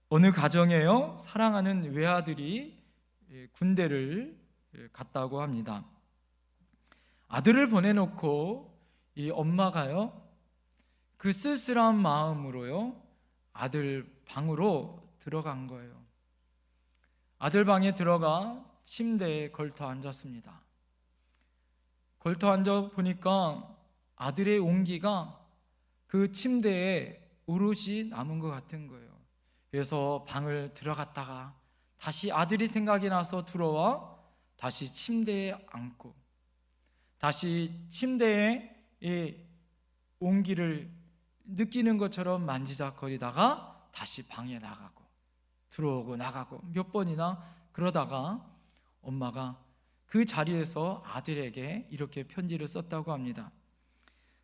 어느 가정에요, 사랑하는 외아들이 군대를 갔다고 합니다. 아들을 보내놓고 이 엄마가요, 그 쓸쓸한 마음으로요, 아들 방으로 들어간 거예요. 아들 방에 들어가 침대에 걸터 앉았습니다. 걸터 앉아 보니까 아들의 온기가 그 침대에 오롯이 남은 것 같은 거예요. 그래서 방을 들어갔다가 다시 아들이 생각이 나서 들어와 다시 침대에 앉고 다시 침대에 이 온기를 느끼는 것처럼 만지작거리다가 다시 방에 나가고 들어오고 나가고 몇 번이나 그러다가 엄마가 그 자리에서 아들에게 이렇게 편지를 썼다고 합니다.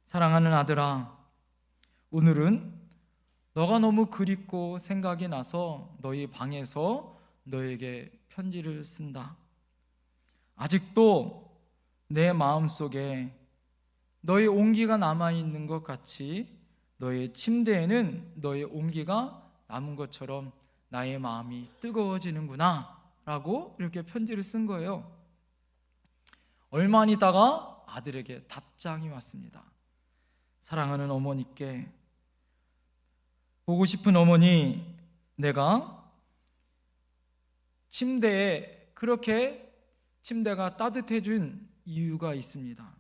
사랑하는 아들아, 오늘은 너가 너무 그립고 생각이 나서 너희 방에서 너에게 편지를 쓴다. 아직도 내 마음속에 너의 온기가 남아있는 것 같이 너의 침대에는 너의 온기가 남은 것처럼 나의 마음이 뜨거워지는구나 라고 이렇게 편지를 쓴 거예요. 얼마 안 있다가 아들에게 답장이 왔습니다. 사랑하는 어머니께, 보고 싶은 어머니, 내가 침대에 그렇게 침대가 따뜻해진 이유가 있습니다.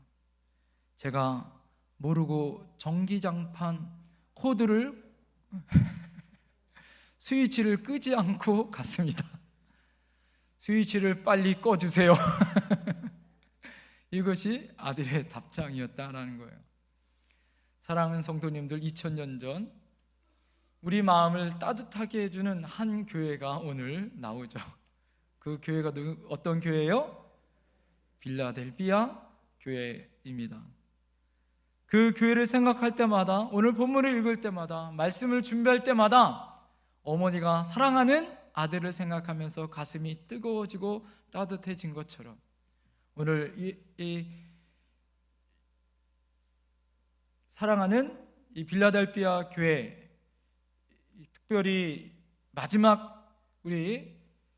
제가 모르고 전기장판 코드를 스위치를 끄지 않고 갔습니다. 스위치를 빨리 꺼주세요. 이것이 아들의 답장이었다라는 거예요. 사랑하는 성도님들, 2000년 전 우리 마음을 따뜻하게 해주는 한 교회가 오늘 나오죠. 그 교회가 어떤 교회예요? 빌라델피아 교회입니다. 그 교회를 생각할 때마다, 오늘 본문을 읽을 때마다, 말씀을 준비할 때마다 어머니가 사랑하는 아들을 생각하면서 가슴이 뜨거워지고 따뜻해진 것처럼 오늘 이 사랑하는 이 빌라델피아 교회, 특별히 마지막 우리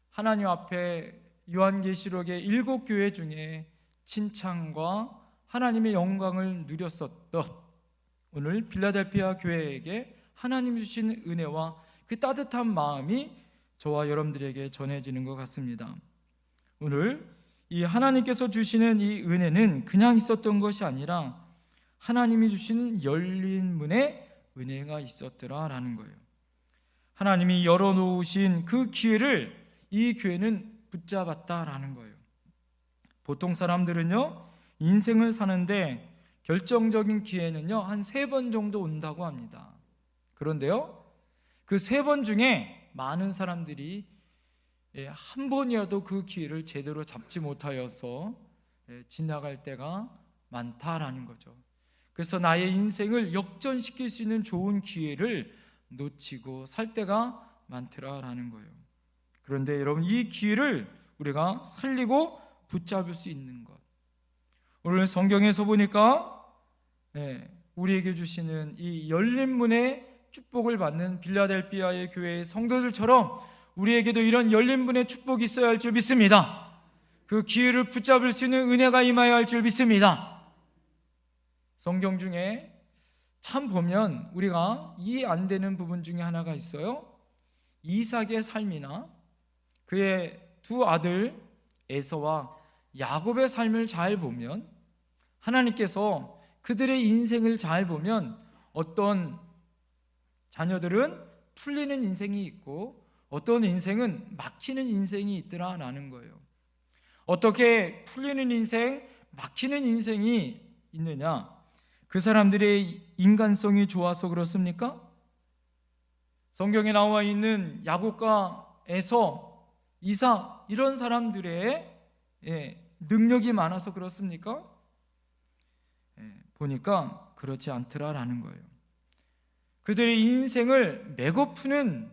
하나님 앞에 요한계시록의 7교회 중에 칭찬과 하나님의 영광을 누렸었던 오늘 빌라델피아 교회에게 하나님 주신 은혜와 그 따뜻한 마음이 저와 여러분들에게 전해지는 것 같습니다. 오늘 이 하나님께서 주시는 이 은혜는 그냥 있었던 것이 아니라 하나님이 주신 열린 문에 은혜가 있었더라라는 거예요. 하나님이 열어놓으신 그 기회를 이 교회는 붙잡았다라는 거예요. 보통 사람들은요, 인생을 사는데 결정적인 기회는요, 한 3번 정도 온다고 합니다. 그런데요, 그 3번 중에 많은 사람들이 한 번이라도 그 기회를 제대로 잡지 못하여서 지나갈 때가 많다라는 거죠. 그래서 나의 인생을 역전시킬 수 있는 좋은 기회를 놓치고 살 때가 많더라라는 거예요. 그런데 여러분, 이 기회를 우리가 살리고 붙잡을 수 있는 것, 오늘 성경에서 보니까 우리에게 주시는 이 열린 문의 축복을 받는 빌라델피아의 교회의 성도들처럼 우리에게도 이런 열린 문의 축복이 있어야 할 줄 믿습니다. 그 기회를 붙잡을 수 있는 은혜가 임하여야 할 줄 믿습니다. 성경 중에 참 보면 우리가 이해 안 되는 부분 중에 하나가 있어요. 이삭의 삶이나 그의 두 아들 에서와 야곱의 삶을 잘 보면, 하나님께서 그들의 인생을 잘 보면 어떤 자녀들은 풀리는 인생이 있고 어떤 인생은 막히는 인생이 있더라라는 거예요. 어떻게 풀리는 인생, 막히는 인생이 있느냐? 그 사람들의 인간성이 좋아서 그렇습니까? 성경에 나와 있는 야곱과 에서, 이삭, 이런 사람들의 능력이 많아서 그렇습니까? 보니까 그렇지 않더라라는 거예요. 그들의 인생을 메고푸는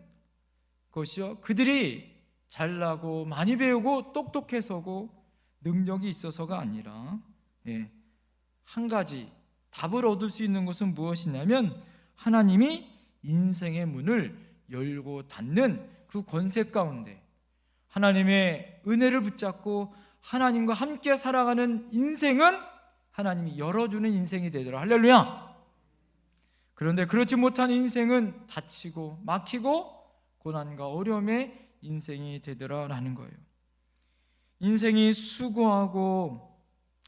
것이요, 그들이 잘나고 많이 배우고 똑똑해서고 능력이 있어서가 아니라 한 가지 답을 얻을 수 있는 것은 무엇이냐면 하나님이 인생의 문을 열고 닫는 그 권세 가운데 하나님의 은혜를 붙잡고 하나님과 함께 살아가는 인생은 하나님이 열어주는 인생이 되더라. 할렐루야. 그런데 그렇지 못한 인생은 닫히고 막히고 고난과 어려움의 인생이 되더라라는 거예요. 인생이 수고하고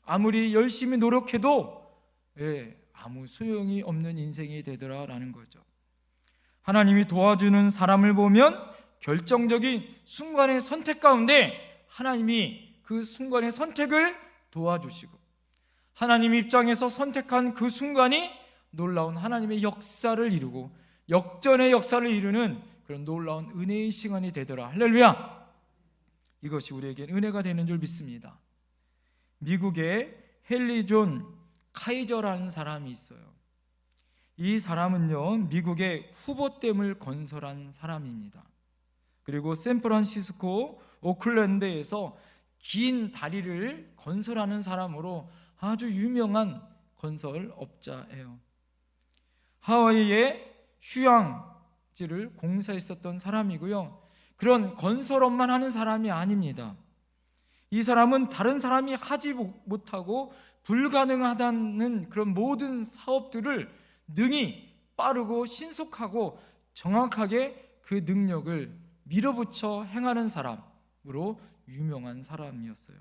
아무리 열심히 노력해도 아무 소용이 없는 인생이 되더라라는 거죠. 하나님이 도와주는 사람을 보면 결정적인 순간의 선택 가운데 하나님이 그 순간의 선택을 도와주시고 하나님 입장에서 선택한 그 순간이 놀라운 하나님의 역사를 이루고 역전의 역사를 이루는 그런 놀라운 은혜의 시간이 되더라. 할렐루야. 이것이 우리에게 은혜가 되는 줄 믿습니다. 미국의 헨리 존 카이저라는 사람이 있어요. 이 사람은요, 미국의 후보댐을 건설한 사람입니다. 그리고 샌프란시스코, 오클랜드에서 긴 다리를 건설하는 사람으로 아주 유명한 건설업자예요. 하와이의 휴양지를 공사했었던 사람이고요, 그런 건설업만 하는 사람이 아닙니다. 이 사람은 다른 사람이 하지 못하고 불가능하다는 그런 모든 사업들을 능히 빠르고 신속하고 정확하게 그 능력을 밀어붙여 행하는 사람으로 유명한 사람이었어요.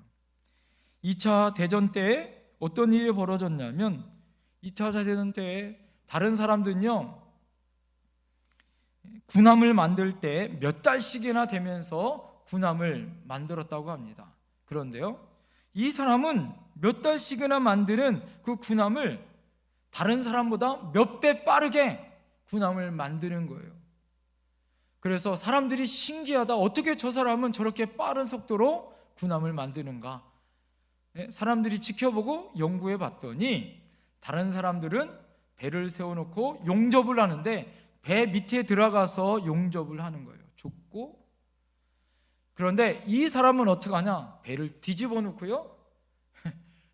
2차 대전 때 어떤 일이 벌어졌냐면 2차 대전 때 다른 사람들은요, 군함을 만들 때 몇 달씩이나 되면서 군함을 만들었다고 합니다. 그런데요, 이 사람은 몇 달씩이나 만드는 그 군함을 다른 사람보다 몇 배 빠르게 군함을 만드는 거예요. 그래서 사람들이 신기하다, 어떻게 저 사람은 저렇게 빠른 속도로 군함을 만드는가. 사람들이 지켜보고 연구해 봤더니 다른 사람들은 배를 세워놓고 용접을 하는데 배 밑에 들어가서 용접을 하는 거예요. 좁고. 그런데 이 사람은 어떻게 하냐? 배를 뒤집어 놓고요,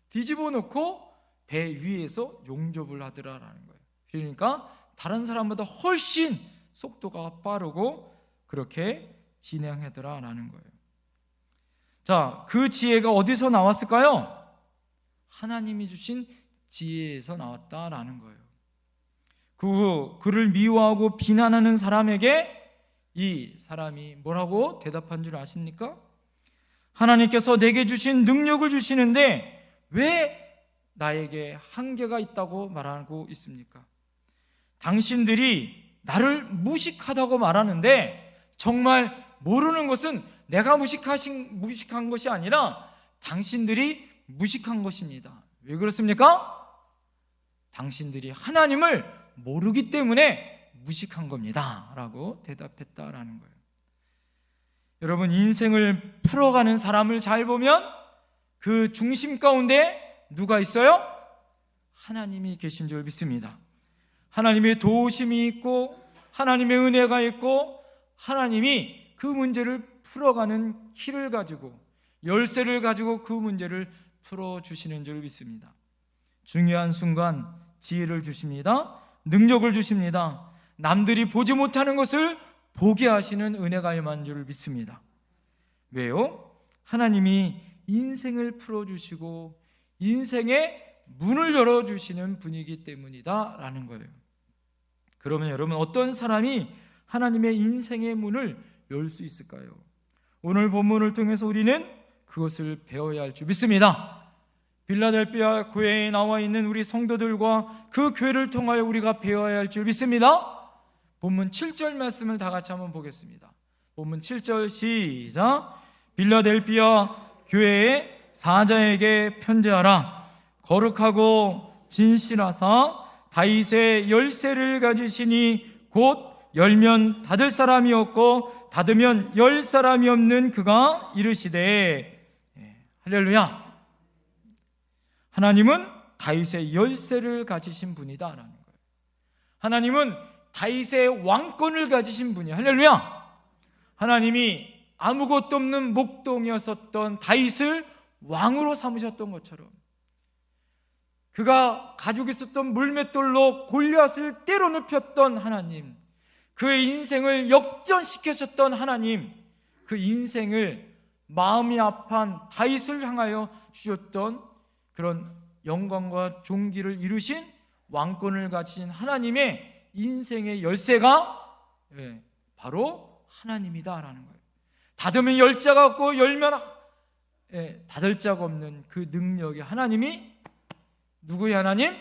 뒤집어 놓고 배 위에서 용접을 하더라라는 거예요. 그러니까 다른 사람보다 훨씬 속도가 빠르고 그렇게 진행하더라라는 거예요. 자, 그 지혜가 어디서 나왔을까요? 하나님이 주신 지혜에서 나왔다라는 거예요. 그 후 그를 미워하고 비난하는 사람에게 이 사람이 뭐라고 대답한 줄 아십니까? 하나님께서 내게 주신 능력을 주시는데 왜 나에게 한계가 있다고 말하고 있습니까? 당신들이 나를 무식하다고 말하는데 정말 모르는 것은 내가 무식한 것이 아니라 당신들이 무식한 것입니다. 왜 그렇습니까? 당신들이 하나님을 모르기 때문에 무식한 겁니다 라고 대답했다라는 거예요. 여러분, 인생을 풀어가는 사람을 잘 보면 그 중심 가운데 누가 있어요? 하나님이 계신 줄 믿습니다. 하나님의 도우심이 있고 하나님의 은혜가 있고 하나님이 그 문제를 풀어가는 키를 가지고 열쇠를 가지고 그 문제를 풀어주시는 줄 믿습니다. 중요한 순간 지혜를 주십니다. 능력을 주십니다. 남들이 보지 못하는 것을 보게 하시는 은혜가 임한 줄 믿습니다. 왜요? 하나님이 인생을 풀어주시고 인생의 문을 열어주시는 분이기 때문이다 라는 거예요. 그러면 여러분, 어떤 사람이 하나님의 인생의 문을 열 수 있을까요? 오늘 본문을 통해서 우리는 그것을 배워야 할 줄 믿습니다. 빌라델피아 교회에 나와 있는 우리 성도들과 그 교회를 통하여 우리가 배워야 할 줄 믿습니다. 본문 7절 말씀을 다 같이 한번 보겠습니다. 본문 7절 시작. 빌라델피아 교회의 사자에게 편지하라. 거룩하고 진실하사 다윗의 열쇠를 가지시니 곧 열면 닫을 사람이 없고 닫으면 열 사람이 없는 그가 이르시되. 할렐루야. 하나님은 다윗의 열쇠를 가지신 분이다라는 거예요. 하나님은 다윗의 왕권을 가지신 분이에요. 할렐루야. 하나님이 아무것도 없는 목동이었었던 다윗을 왕으로 삼으셨던 것처럼 그가 가지고 있었던 물맷돌로 골리앗을 때려 눕혔던 하나님, 그의 인생을 역전시키셨던 하나님, 그 인생을 마음이 아파한 다윗을 향하여 주셨던 그런 영광과 존귀를 이루신 왕권을 가진 하나님의 인생의 열쇠가 바로 하나님이다라는 거예요. 닫으면 열 자가 없고 열면 닫을 자가 없는 그 능력의 하나님이 누구의 하나님?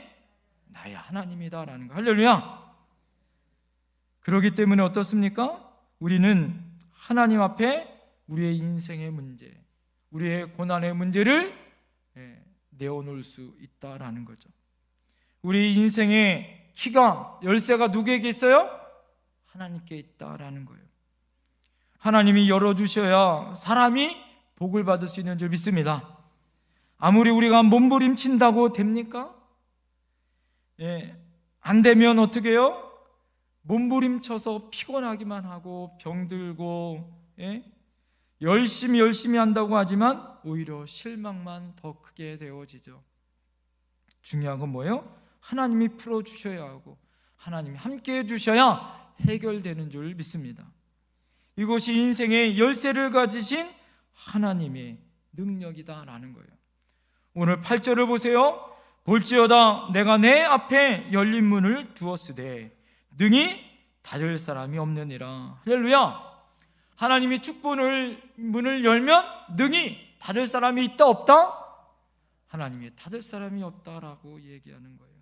나의 하나님이다라는 거. 할렐루야. 그렇기 때문에 어떻습니까? 우리는 하나님 앞에 우리의 인생의 문제, 우리의 고난의 문제를 내어놓을 수 있다라는 거죠. 우리 인생의 키가, 열쇠가 누구에게 있어요? 하나님께 있다라는 거예요. 하나님이 열어주셔야 사람이 복을 받을 수 있는 줄 믿습니다. 아무리 우리가 몸부림친다고 됩니까? 안 되면 어떻게 해요? 몸부림쳐서 피곤하기만 하고 병들고 열심히 한다고 하지만 오히려 실망만 더 크게 되어지죠. 중요한 건 뭐예요? 하나님이 풀어주셔야 하고 하나님이 함께해 주셔야 해결되는 줄 믿습니다. 이것이 인생의 열쇠를 가지신 하나님의 능력이다라는 거예요. 오늘 8절을 보세요. 볼지어다 내가 내 앞에 열린 문을 두었으되 능히 닫을 사람이 없느니라. 할렐루야. 하나님이 축복의 문을 열면 능히 닫을 사람이 있다 없다? 하나님이 닫을 사람이 없다라고 얘기하는 거예요.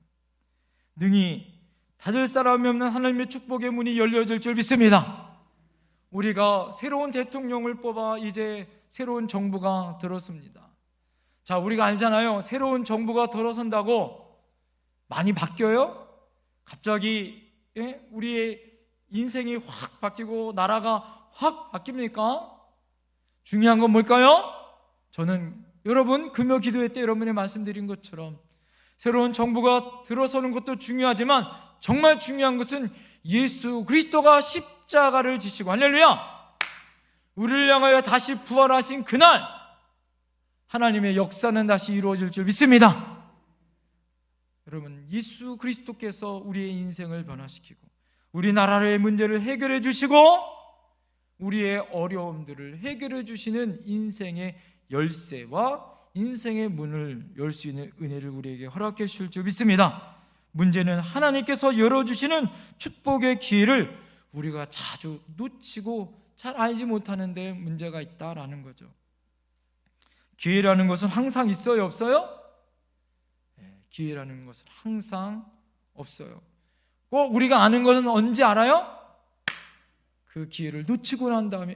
능히 닫을 사람이 없는 하나님의 축복의 문이 열려질 줄 믿습니다. 우리가 새로운 대통령을 뽑아 이제 새로운 정부가 들어섭니다. 자, 우리가 알잖아요. 새로운 정부가 들어선다고 많이 바뀌어요? 갑자기 우리의 인생이 확 바뀌고 나라가 확 바뀝니까? 중요한 건 뭘까요? 저는 여러분 금요 기도회 때 여러분이 말씀드린 것처럼 새로운 정부가 들어서는 것도 중요하지만 정말 중요한 것은 예수 그리스도가 십자가를 지시고, 할렐루야, 우리를 향하여 다시 부활하신 그날 하나님의 역사는 다시 이루어질 줄 믿습니다. 여러분, 예수 그리스도께서 우리의 인생을 변화시키고 우리나라의 문제를 해결해 주시고 우리의 어려움들을 해결해 주시는 인생의 열쇠와 인생의 문을 열 수 있는 은혜를 우리에게 허락해 주실 줄 믿습니다. 문제는 하나님께서 열어주시는 축복의 기회를 우리가 자주 놓치고 잘 알지 못하는 데 문제가 있다라는 거죠. 기회라는 것은 항상 있어요, 없어요? 기회라는 것은 항상 없어요. 꼭 우리가 아는 것은 언제 알아요? 그 기회를 놓치고 난 다음에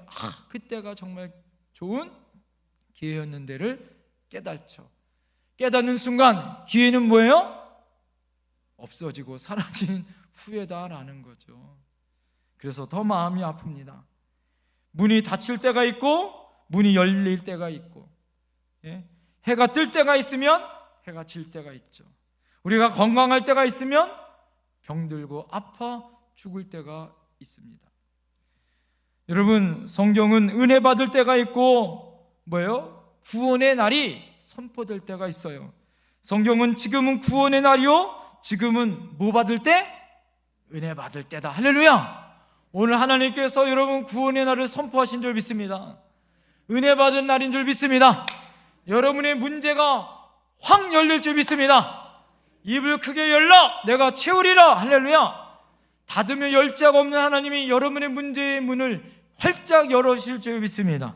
그때가 정말 좋은 기회였는데를 깨닫죠. 깨닫는 순간 기회는 뭐예요? 없어지고 사라진 후회다라는 거죠. 그래서 더 마음이 아픕니다. 문이 닫힐 때가 있고 문이 열릴 때가 있고, 해가 뜰 때가 있으면 해가 질 때가 있죠. 우리가 건강할 때가 있으면 병들고 아파 죽을 때가 있습니다. 여러분, 성경은 은혜 받을 때가 있고 뭐예요? 구원의 날이 선포될 때가 있어요. 성경은 지금은 구원의 날이요, 지금은 뭐 받을 때? 은혜 받을 때다. 할렐루야. 오늘 하나님께서 여러분 구원의 날을 선포하신 줄 믿습니다. 은혜 받은 날인 줄 믿습니다. 여러분의 문제가 확 열릴 줄 믿습니다. 입을 크게 열라 내가 채우리라. 할렐루야. 닫으며 열 자가 없는 하나님이 여러분의 문제의 문을 활짝 열어주실 줄 믿습니다.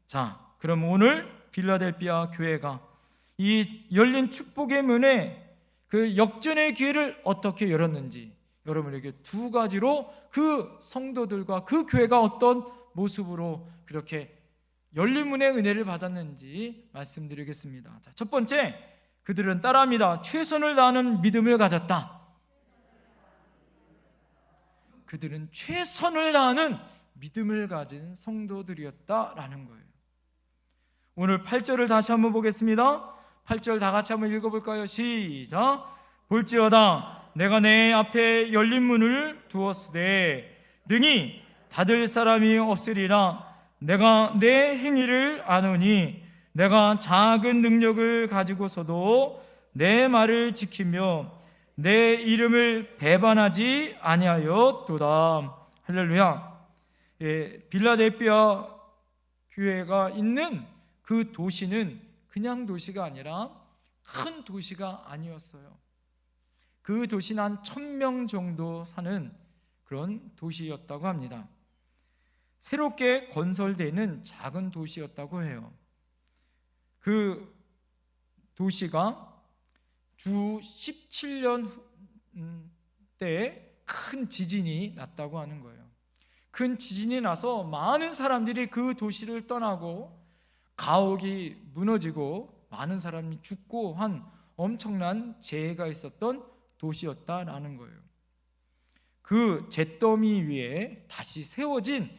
자, 그럼 오늘 빌라델피아 교회가 이 열린 축복의 문에 그 역전의 기회를 어떻게 열었는지 여러분에게 두 가지로 그 성도들과 그 교회가 어떤 모습으로 그렇게 열린 문의 은혜를 받았는지 말씀드리겠습니다. 자, 첫 번째, 그들은 따라합니다. 최선을 다하는 믿음을 가졌다. 그들은 최선을 다하는 믿음을 가진 성도들이었다라는 거예요. 오늘 8절을 다시 한번 보겠습니다. 8절 다 같이 한번 읽어볼까요? 시작. 볼지어다 내가 내 앞에 열린 문을 두었으되 능히 닫을 사람이 없으리라. 내가 내 행위를 아노니 내가 작은 능력을 가지고서도 내 말을 지키며 내 이름을 배반하지 아니하였도다. 할렐루야. 빌라델피아 교회가 있는 그 도시는 그냥 도시가 아니라 큰 도시가 아니었어요. 그 도시는 한 1000명 정도 사는 그런 도시였다고 합니다. 새롭게 건설되는 작은 도시였다고 해요. 그 도시가 주 17년 때에 큰 지진이 났다고 하는 거예요. 큰 지진이 나서 많은 사람들이 그 도시를 떠나고 가옥이 무너지고 많은 사람이 죽고 한 엄청난 재해가 있었던 도시였다라는 거예요. 그 잿더미 위에 다시 세워진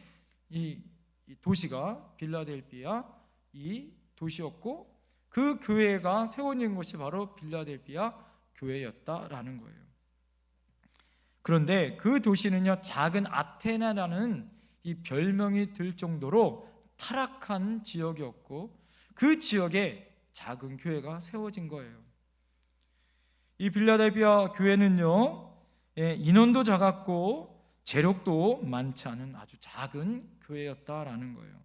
이 도시가 빌라델피아 이 도시였고, 그 교회가 세워진 곳이 바로 빌라델피아 교회였다라는 거예요. 그런데 그 도시는요, 작은 아테나라는 이 별명이 들 정도로 타락한 지역이었고, 그 지역에 작은 교회가 세워진 거예요. 이 빌라델피아 교회는요, 인원도 작았고 재력도 많지 않은 아주 작은 교회였다라는 거예요.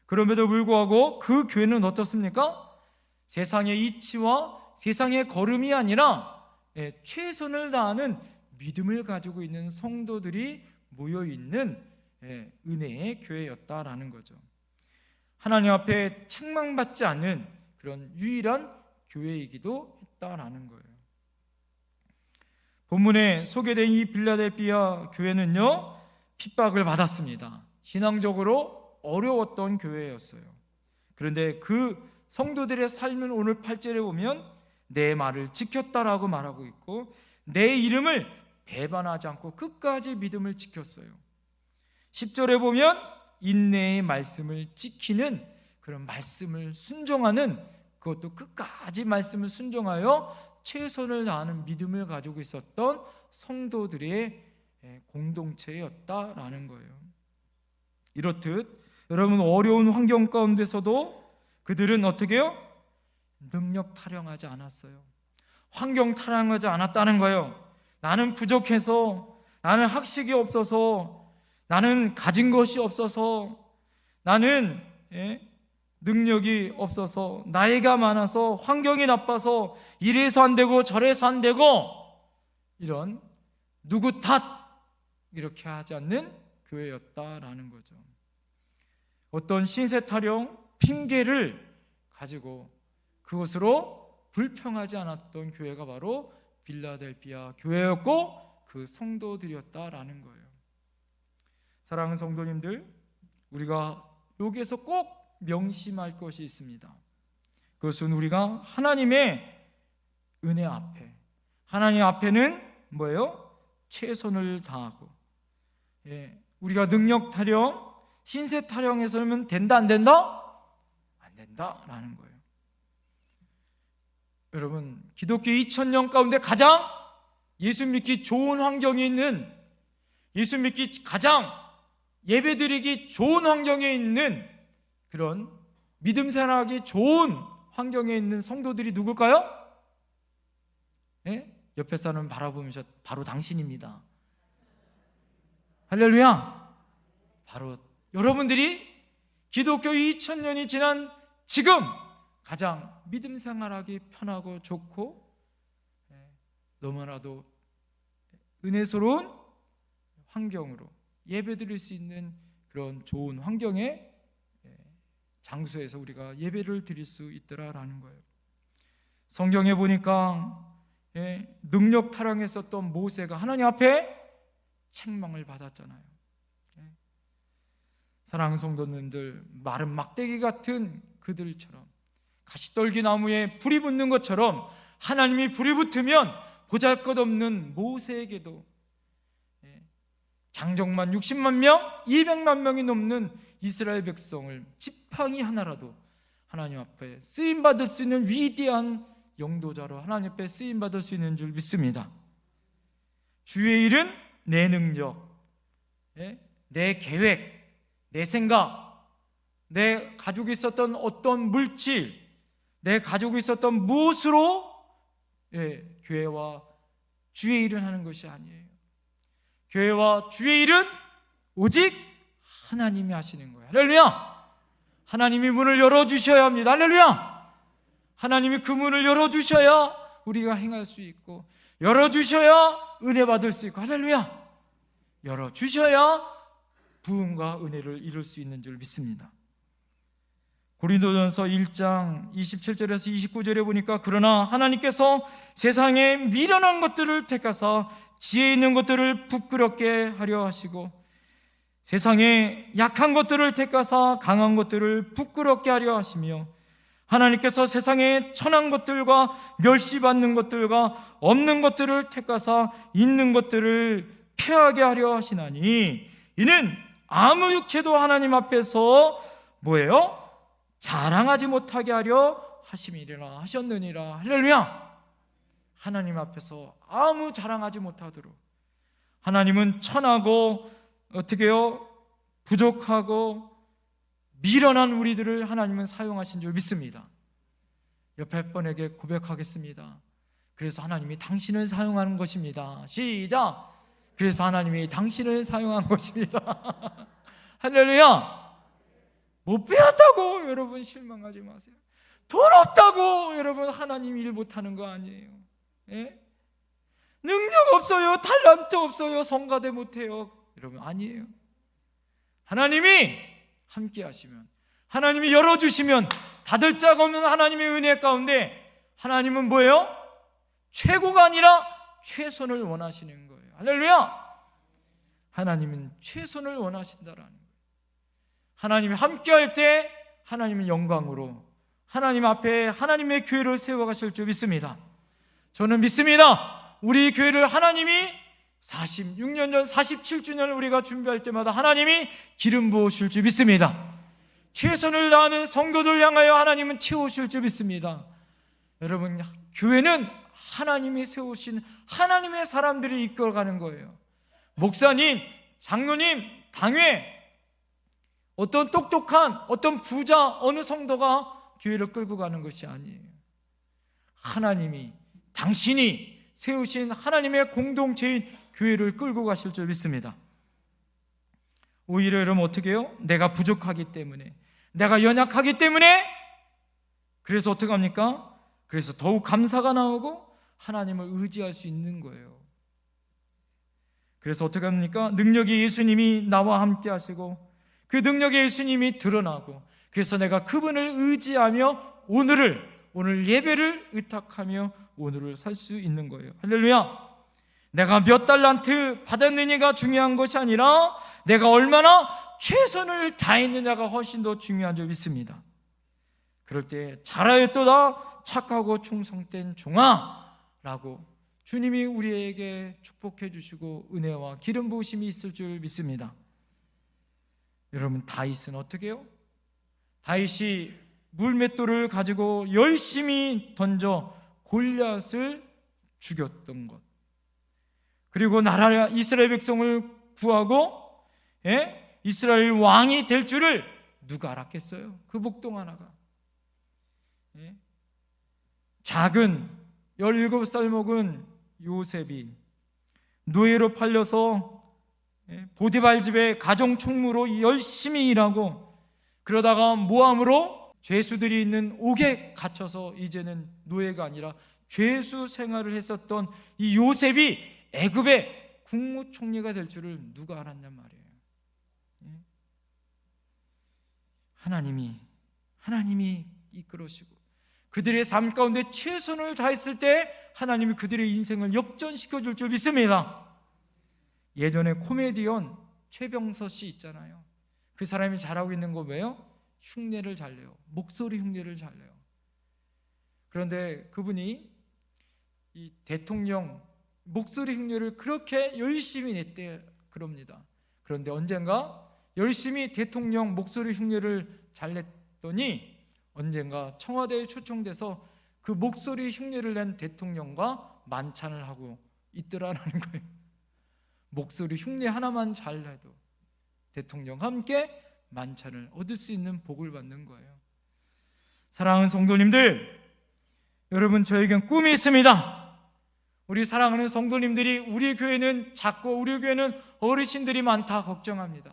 그럼에도 불구하고 그 교회는 어떻습니까? 세상의 이치와 세상의 걸음이 아니라 최선을 다하는 믿음을 가지고 있는 성도들이 모여있는 은혜의 교회였다라는 거죠. 하나님 앞에 책망받지 않는 그런 유일한 교회이기도 했다라는 거예요. 본문에 소개된 이 빌라델피아 교회는요, 핍박을 받았습니다. 신앙적으로 어려웠던 교회였어요. 그런데 그 성도들의 삶은 오늘 8절에 보면 내 말을 지켰다라고 말하고 있고, 내 이름을 배반하지 않고 끝까지 믿음을 지켰어요. 10절에 보면 인내의 말씀을 지키는, 그런 말씀을 순종하는, 그것도 끝까지 말씀을 순종하여 최선을 다하는 믿음을 가지고 있었던 성도들의 공동체였다라는 거예요. 이렇듯 여러분, 어려운 환경 가운데서도 그들은 어떻게 해요? 능력 타령하지 않았어요. 환경 타령하지 않았다는 거예요. 나는 부족해서, 나는 학식이 없어서, 나는 가진 것이 없어서, 나는 능력이 없어서, 나이가 많아서, 환경이 나빠서 이래서 안 되고 저래서 안 되고, 이런 누구 탓 이렇게 하지 않는 교회였다라는 거죠. 어떤 신세 타령, 핑계를 가지고 그것으로 불평하지 않았던 교회가 바로 빌라델피아 교회였고, 그 성도들이었다라는 거예요. 사랑하는 성도님들, 우리가 여기에서 꼭 명심할 것이 있습니다. 그것은 우리가 하나님의 은혜 앞에, 하나님 앞에는 뭐예요? 최선을 다하고, 우리가 능력 타령, 신세 타령해서는 된다 안 된다? 안 된다라는 거예요. 여러분, 기독교 2000년 가운데 가장 예수 믿기 좋은 환경에 있는, 예수 믿기 가장 예배드리기 좋은 환경에 있는, 그런 믿음 생활하기 좋은 환경에 있는 성도들이 누굴까요? 옆에 사람 바라보면서 바로 당신입니다. 할렐루야. 바로 여러분들이 기독교 2000년이 지난 지금 가장 믿음 생활하기 편하고 좋고 너무나도 은혜스러운 환경으로 예배드릴 수 있는 그런 좋은 환경의 장소에서 우리가 예배를 드릴 수 있더라라는 거예요. 성경에 보니까 능력 타령했었던 모세가 하나님 앞에 책망을 받았잖아요. 사랑하는 성도님들, 마른 막대기 같은 그들처럼, 가시떨기 나무에 불이 붙는 것처럼 하나님이 불이 붙으면 보잘것없는 모세에게도 장정만 60만 명, 200만 명이 넘는 이스라엘 백성을 지팡이 하나라도 하나님 앞에 쓰임받을 수 있는 위대한 영도자로 하나님 앞에 쓰임받을 수 있는 줄 믿습니다. 주의 일은 내 능력, 내 계획, 내 생각, 내 가지고 있었던 어떤 물질, 내 가지고 있었던 무엇으로 교회와 주의 일은 하는 것이 아니에요. 교회와 주의 일은 오직 하나님이 하시는 거예요. 할렐루야! 하나님이 문을 열어주셔야 합니다. 할렐루야! 하나님이 그 문을 열어주셔야 우리가 행할 수 있고, 열어주셔야 은혜 받을 수 있고, 할렐루야! 열어주셔야 부흥과 은혜를 이룰 수 있는 줄 믿습니다. 고린도전서 1장 27절에서 29절에 보니까, 그러나 하나님께서 세상에 미련한 것들을 택하사 지혜 있는 것들을 부끄럽게 하려 하시고, 세상에 약한 것들을 택하사 강한 것들을 부끄럽게 하려 하시며, 하나님께서 세상에 천한 것들과 멸시받는 것들과 없는 것들을 택하사 있는 것들을 폐하게 하려 하시나니, 이는 아무 육체도 하나님 앞에서 뭐예요? 자랑하지 못하게 하려 하심이라 하셨느니라. 할렐루야! 하나님 앞에서 아무 자랑하지 못하도록, 하나님은 천하고 어떻게 해요? 부족하고 미련한 우리들을 하나님은 사용하신 줄 믿습니다. 옆에 분에게 고백하겠습니다. 그래서 하나님이 당신을 사용하는 것입니다. 시작! 그래서 하나님이 당신을 사용한 것입니다. 할렐루야! 못 배웠다고 여러분 실망하지 마세요. 돈 없다고 여러분 하나님 일 못하는 거 아니에요. 예? 능력 없어요, 탤런트 없어요, 성가대 못해요, 여러분 아니에요. 하나님이 함께 하시면, 하나님이 열어주시면, 닫을 자가 없는 하나님의 은혜 가운데 하나님은 뭐예요? 최고가 아니라 최선을 원하시는 거예요. 할렐루야! 하나님은 최선을 원하신다라는 거예요. 하나님이 함께 할 때 하나님은 영광으로 하나님 앞에 하나님의 교회를 세워가실 줄 믿습니다. 저는 믿습니다. 우리 교회를 하나님이 46년 전 47주년을 우리가 준비할 때마다 하나님이 기름 부으실 줄 믿습니다. 최선을 다하는 성도들 향하여 하나님은 채우실 줄 믿습니다. 여러분, 교회는 하나님이 세우신 하나님의 사람들이 이끌어가는 거예요. 목사님, 장로님, 당회, 어떤 똑똑한 어떤 부자 어느 성도가 교회를 끌고 가는 것이 아니에요. 하나님이, 당신이 세우신 하나님의 공동체인 교회를 끌고 가실 줄 믿습니다. 오히려 여러분 어떻게 해요? 내가 부족하기 때문에, 내가 연약하기 때문에, 그래서 어떻게 합니까? 그래서 더욱 감사가 나오고 하나님을 의지할 수 있는 거예요. 그래서 어떻게 합니까? 능력이 예수님이 나와 함께 하시고, 그 능력의 예수님이 드러나고, 그래서 내가 그분을 의지하며 오늘 예배를 의탁하며 오늘을 살 수 있는 거예요. 할렐루야! 내가 몇 달란트 받았느냐가 중요한 것이 아니라 내가 얼마나 최선을 다했느냐가 훨씬 더 중요한 줄 믿습니다. 그럴 때 잘하였도다 착하고 충성된 종아 라고 주님이 우리에게 축복해 주시고 은혜와 기름 부으심이 있을 줄 믿습니다. 여러분, 다윗은 어떻게 해요? 다윗이 물맷돌을 가지고 열심히 던져 골리앗을 죽였던 것, 그리고 나라 이스라엘 백성을 구하고 이스라엘 왕이 될 줄을 누가 알았겠어요? 그 목동 하나가. 작은 17살 먹은 요셉이 노예로 팔려서 보디발 집에 가정 총무로 열심히 일하고, 그러다가 모함으로 죄수들이 있는 옥에 갇혀서 이제는 노예가 아니라 죄수 생활을 했었던 이 요셉이 애굽의 국무총리가 될 줄을 누가 알았냔 말이에요. 하나님이 이끌으시고 그들의 삶 가운데 최선을 다했을 때 하나님이 그들의 인생을 역전시켜 줄 줄 믿습니다. 예전에 코미디언 최병서 씨 있잖아요. 그 사람이 잘하고 있는 거 왜요? 흉내를 잘 내요. 목소리 흉내를 잘 내요. 그런데 그분이 이 대통령 목소리 흉내를 그렇게 열심히 냈대 그럽니다. 그런데 언젠가 열심히 대통령 목소리 흉내를 잘 냈더니 언젠가 청와대에 초청돼서 그 목소리 흉내를 낸 대통령과 만찬을 하고 있더라라는 거예요. 목소리 흉내 하나만 잘 내도 대통령과 함께 만찬을 얻을 수 있는 복을 받는 거예요. 사랑하는 성도님들, 여러분, 저에겐 꿈이 있습니다. 우리 사랑하는 성도님들이 우리 교회는 작고 우리 교회는 어르신들이 많다 걱정합니다.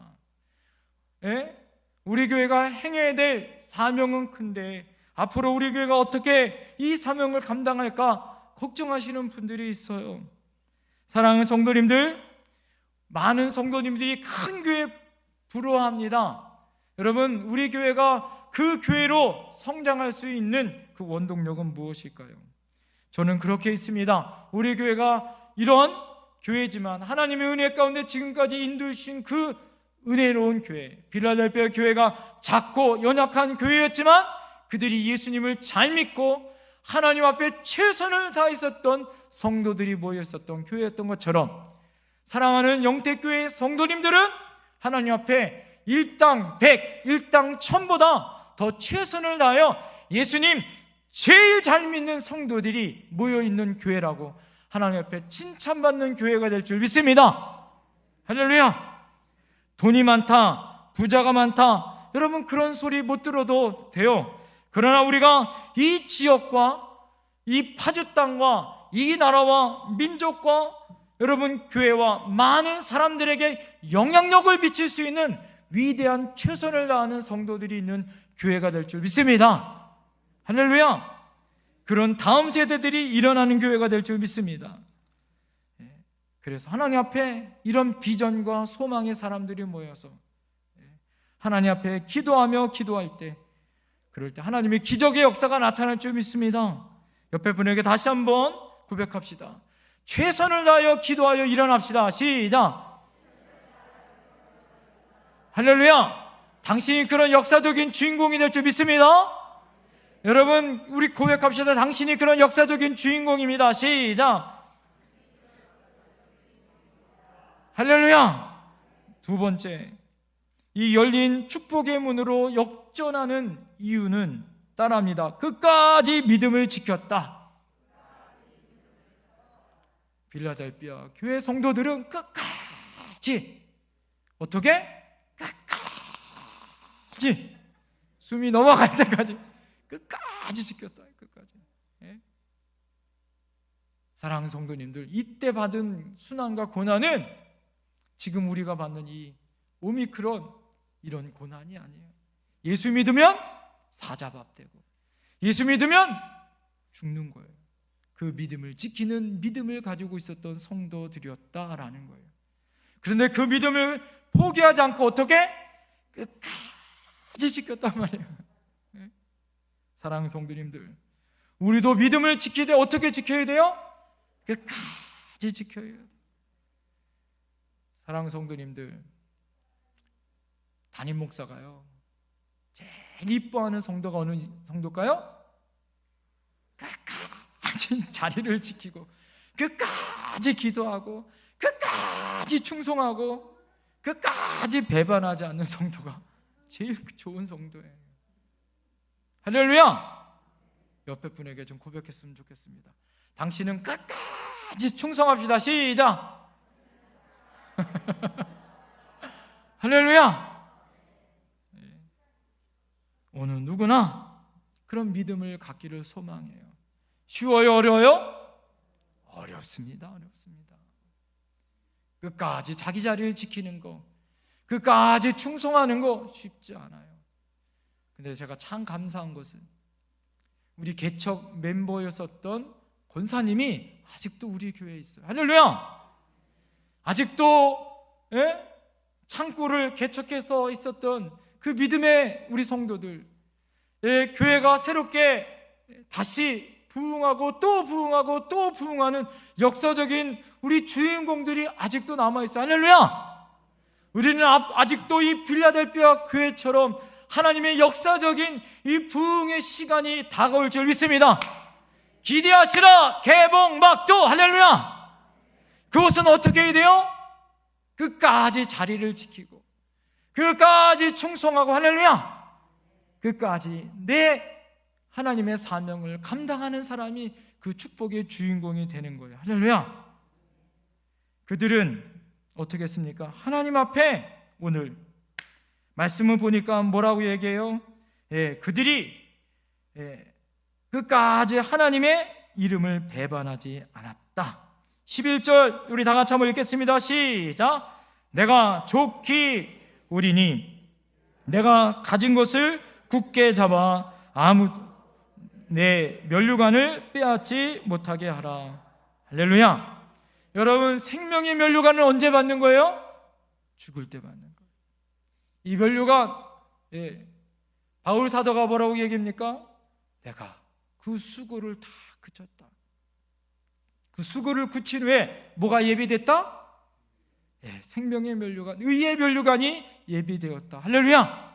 예? 우리 교회가 행해야 될 사명은 큰데 앞으로 우리 교회가 어떻게 이 사명을 감당할까 걱정하시는 분들이 있어요. 사랑하는 성도님들, 많은 성도님들이 큰 교회 부러워합니다. 여러분, 우리 교회가 그 교회로 성장할 수 있는 그 원동력은 무엇일까요? 저는 그렇게 있습니다. 우리 교회가 이런 교회지만 하나님의 은혜 가운데 지금까지 인도해 주신 그 은혜로운 교회, 빌라델피아 교회가 작고 연약한 교회였지만 그들이 예수님을 잘 믿고 하나님 앞에 최선을 다했었던 성도들이 모여 있었던 교회였던 것처럼 사랑하는 영택교회의 성도님들은 하나님 앞에 일당 100, 일당 1000보다 더 최선을 다하여 예수님 제일 잘 믿는 성도들이 모여있는 교회라고 하나님 앞에 칭찬받는 교회가 될 줄 믿습니다. 할렐루야. 돈이 많다, 부자가 많다, 여러분 그런 소리 못 들어도 돼요. 그러나 우리가 이 지역과 이 파주 땅과 이 나라와 민족과 여러분 교회와 많은 사람들에게 영향력을 미칠 수 있는 위대한 최선을 다하는 성도들이 있는 교회가 될 줄 믿습니다. 할렐루야. 그런 다음 세대들이 일어나는 교회가 될 줄 믿습니다. 그래서 하나님 앞에 이런 비전과 소망의 사람들이 모여서 하나님 앞에 기도하며 기도할 때, 그럴 때 하나님의 기적의 역사가 나타날 줄 믿습니다. 옆에 분에게 다시 한번 고백합시다. 최선을 다하여 기도하여 일어납시다. 시작. 할렐루야. 당신이 그런 역사적인 주인공이 될 줄 믿습니다. 여러분, 우리 고백합시다. 당신이 그런 역사적인 주인공입니다. 시작. 할렐루야. 두 번째, 이 열린 축복의 문으로 역전하는 이유는 따라합니다. 끝까지 믿음을 지켰다. 빌라델피아 교회 성도들은 끝까지, 어떻게? 끝까지, 숨이 넘어갈 때까지 끝까지 지켰다. 끝까지. 예? 사랑하는 성도님들, 이때 받은 순환과 고난은 지금 우리가 받는 이 오미크론 이런 고난이 아니에요. 예수 믿으면 사자밥 되고 예수 믿으면 죽는 거예요. 그 믿음을 지키는 믿음을 가지고 있었던 성도들이었다라는 거예요. 그런데 그 믿음을 포기하지 않고 어떻게? 끝까지 지켰단 말이에요. 사랑하는 성도님들, 우리도 믿음을 지킬 때 어떻게 지켜야 돼요? 끝까지 지켜야 돼요. 사랑하는 성도님들, 담임 목사가요 제일 이뻐하는 성도가 어느 성도일까요? 끝까지 자리를 지키고 끝까지 기도하고 끝까지 충성하고 끝까지 배반하지 않는 성도가 제일 좋은 성도예요. 할렐루야. 옆에 분에게 좀 고백했으면 좋겠습니다. 당신은 끝까지 충성합시다. 시작. 할렐루야. 어느 누구나 그런 믿음을 갖기를 소망해요. 쉬워요? 어려워요? 어렵습니다. 어렵습니다. 끝까지 자기 자리를 지키는 거, 끝까지 충성하는 거 쉽지 않아요. 근데 제가 참 감사한 것은 우리 개척 멤버였었던 권사님이 아직도 우리 교회에 있어요. 할렐루야. 아직도 창고를 개척해서 있었던 그 믿음의 우리 성도들, 교회가 새롭게 다시 부흥하고 또 부흥하고 또 부흥하는 역사적인 우리 주인공들이 아직도 남아있어요. 할렐루야. 우리는 아직도 이 빌라델피아 교회처럼 하나님의 역사적인 이 부흥의 시간이 다가올 줄 믿습니다. 기대하시라 개봉막도. 할렐루야. 그것은 어떻게 해야 돼요? 끝까지 자리를 지키고 끝까지 충성하고, 할렐루야, 끝까지 내 하나님의 사명을 감당하는 사람이 그 축복의 주인공이 되는 거예요. 할렐루야. 그들은 어떻게 했습니까? 하나님 앞에 오늘 말씀을 보니까 뭐라고 얘기해요? 그들이 끝까지 하나님의 이름을 배반하지 않았다 지켰다. 11절 우리 다 같이 한번 읽겠습니다. 시작. 내가 좋기 우리니 내가 가진 것을 굳게 잡아 아무 내 면류관을 빼앗지 못하게 하라. 할렐루야. 여러분, 생명의 면류관을 언제 받는 거예요? 죽을 때 받는 거예요. 이 면류관, 바울 사도가 뭐라고 얘기합니까? 내가 그 수고를 다 그쳤다. 그 수고를 그친 후에 뭐가 예비됐다? 생명의 면류관, 의의 면류관이 예비되었다. 할렐루야.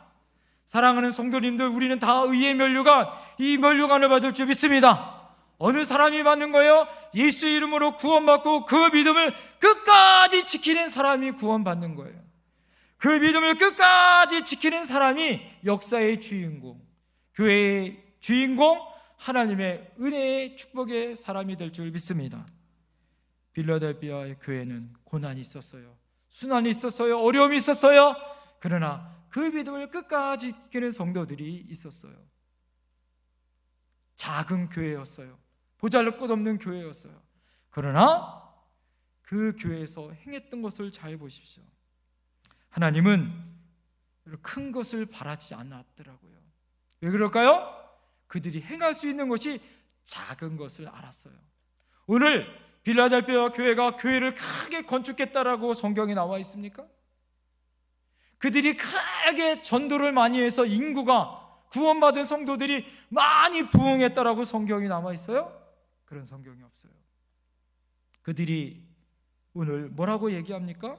사랑하는 성도님들, 우리는 다 의의 면류관, 이 면류관을 받을 줄 믿습니다. 어느 사람이 받는 거예요? 예수 이름으로 구원받고 그 믿음을 끝까지 지키는 사람이 구원받는 거예요. 그 믿음을 끝까지 지키는 사람이 역사의 주인공, 교회의 주인공, 하나님의 은혜의 축복의 사람이 될 줄 믿습니다. 빌라델비아의 교회는 고난이 있었어요. 순환이 있었어요. 어려움이 있었어요. 그러나 그 믿음을 끝까지 지키는 성도들이 있었어요. 작은 교회였어요. 보잘것없는 교회였어요. 그러나 그 교회에서 행했던 것을 잘 보십시오. 하나님은 큰 것을 바라지 않았더라고요. 왜 그럴까요? 그들이 행할 수 있는 것이 작은 것을 알았어요. 오늘 빌라델비아 교회가 교회를 크게 건축했다라고 성경에 나와 있습니까? 그들이 크게 전도를 많이 해서 인구가, 구원받은 성도들이 많이 부흥했다라고 성경이 나와 있어요? 그런 성경이 없어요. 그들이 오늘 뭐라고 얘기합니까?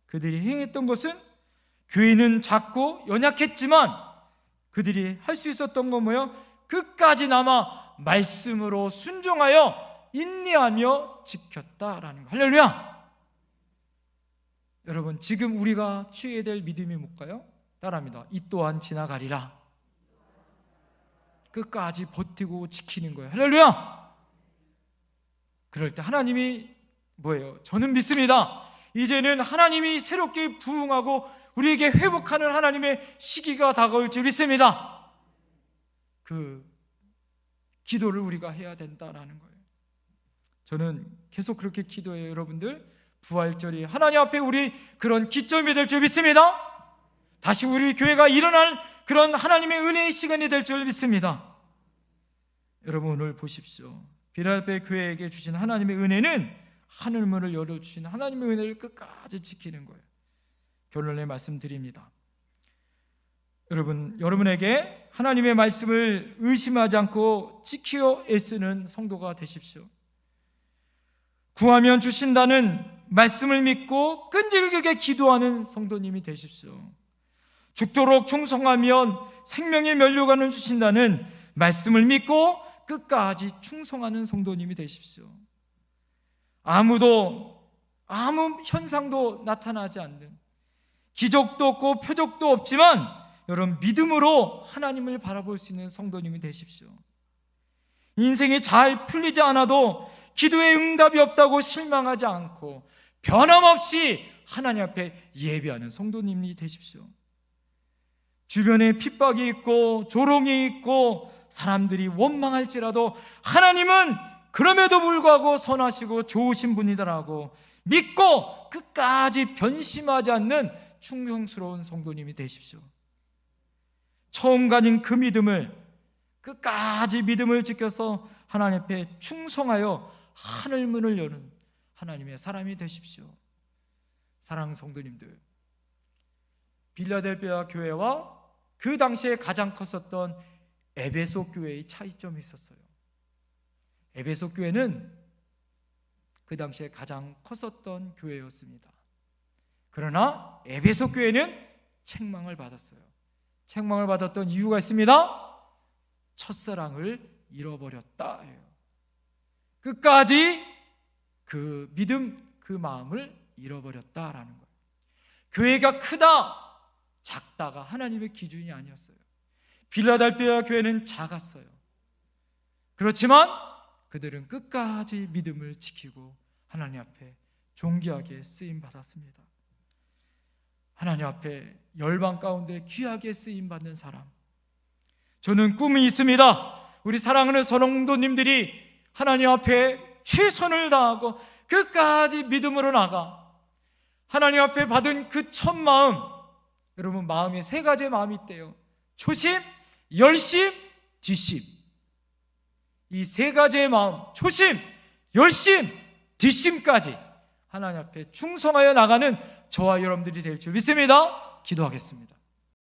그들이 행했던 것은, 교회는 작고 연약했지만 그들이 할 수 있었던 건 뭐예요? 끝까지 남아 말씀으로 순종하여 인내하며 지켰다라는 거. 할렐루야. 여러분, 지금 우리가 취해야 될 믿음이 뭘까요? 따라합니다. 이 또한 지나가리라. 끝까지 버티고 지키는 거예요. 할렐루야. 그럴 때 하나님이 뭐예요? 저는 믿습니다. 이제는 하나님이 새롭게 부흥하고 우리에게 회복하는 하나님의 시기가 다가올 줄 믿습니다. 그 기도를 우리가 해야 된다라는 거예요. 저는 계속 그렇게 기도해요. 여러분들, 부활절이 하나님 앞에 우리 그런 기점이 될 줄 믿습니다. 다시 우리 교회가 일어날 그런 하나님의 은혜의 시간이 될 줄 믿습니다. 여러분, 오늘 보십시오. 빌라델비아 교회에게 주신 하나님의 은혜는 하늘문을 열어주신 하나님의 은혜를 끝까지 지키는 거예요. 결론의 말씀드립니다. 여러분에게 하나님의 말씀을 의심하지 않고 지키어 애쓰는 성도가 되십시오. 구하면 주신다는 말씀을 믿고 끈질기게 기도하는 성도님이 되십시오. 죽도록 충성하면 생명의 면류관을 주신다는 말씀을 믿고 끝까지 충성하는 성도님이 되십시오. 아무 현상도 나타나지 않는, 기적도 없고 표적도 없지만 여러분, 믿음으로 하나님을 바라볼 수 있는 성도님이 되십시오. 인생이 잘 풀리지 않아도 기도에 응답이 없다고 실망하지 않고 변함없이 하나님 앞에 예배하는 성도님이 되십시오. 주변에 핍박이 있고 조롱이 있고 사람들이 원망할지라도 하나님은 그럼에도 불구하고 선하시고 좋으신 분이다라고 믿고 끝까지 변심하지 않는 충성스러운 성도님이 되십시오. 처음 가진 그 믿음을 끝까지 믿음을 지켜서 하나님 앞에 충성하여 하늘문을 여는 하나님의 사람이 되십시오. 사랑하는 성도님들, 빌라델비아 교회와 그 당시에 가장 컸었던 에베소 교회의 차이점이 있었어요. 에베소 교회는 그 당시에 가장 컸었던 교회였습니다. 그러나 에베소 교회는 책망을 받았어요. 책망을 받았던 이유가 있습니다. 첫사랑을 잃어버렸다. 끝까지 그 믿음, 그 마음을 잃어버렸다라는 거예요. 교회가 크다, 작다가 하나님의 기준이 아니었어요. 빌라델비아 교회는 작았어요. 그렇지만 그들은 끝까지 믿음을 지키고 하나님 앞에 존귀하게 쓰임 받았습니다. 하나님 앞에 열방 가운데 귀하게 쓰임 받는 사람. 저는 꿈이 있습니다. 우리 사랑하는 성도님들이 하나님 앞에 최선을 다하고 끝까지 믿음으로 나가 하나님 앞에 받은 그 첫 마음, 여러분 마음에 세 가지의 마음이 있대요. 초심, 열심, 뒷심. 이 세 가지의 마음, 초심, 열심, 뒷심까지 하나님 앞에 충성하여 나가는 저와 여러분들이 될 줄 믿습니다. 기도하겠습니다.